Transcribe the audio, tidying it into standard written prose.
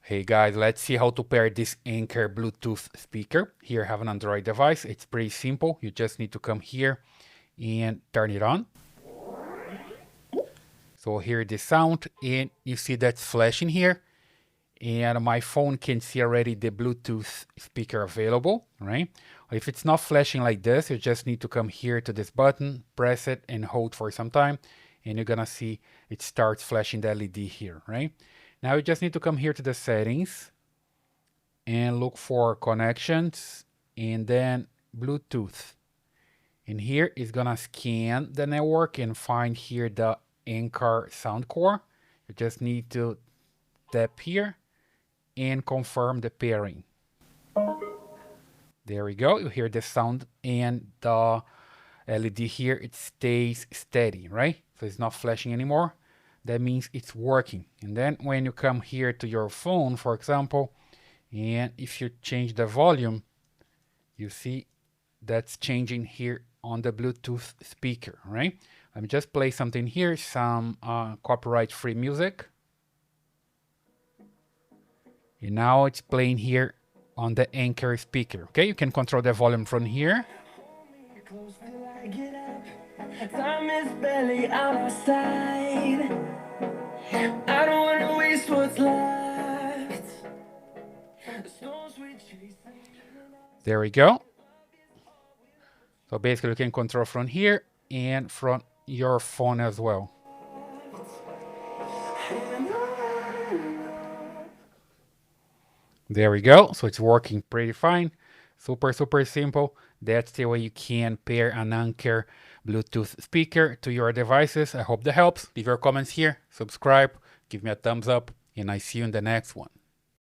Hey guys, let's see how to pair this Anker Bluetooth speaker. Here I have an Android device. It's pretty simple. You just need to come here and turn it on. So hear the sound and you see that's flashing here. And my phone can see already the Bluetooth speaker available, right? If it's not flashing like this, you just need to come here to this button, press it and hold for some time. And you're gonna see it starts flashing the LED here, right? Now you just need to come here to the settings and look for connections and then Bluetooth. And here it's gonna scan the network and find here the Anker Soundcore. You just need to tap here and confirm the pairing. There we go. You hear the sound and the LED here, it stays steady, right? So it's not flashing anymore. That means it's working. And then when you come here to your phone, for example, and if you change the volume, you see that's changing here on the Bluetooth speaker, right? Let me just play something here, some copyright-free music. And now it's playing here on the Anker speaker. Okay, you can control the volume from here. Time is barely on our side. I don't want to waste what's left. There we go. So basically you can control from here and from your phone as well. There we go. So it's working pretty fine. Super simple. That's the way you can pair an Anker Bluetooth speaker to your devices. I hope that helps. Leave your comments here, subscribe, give me a thumbs up, and I see you in the next one.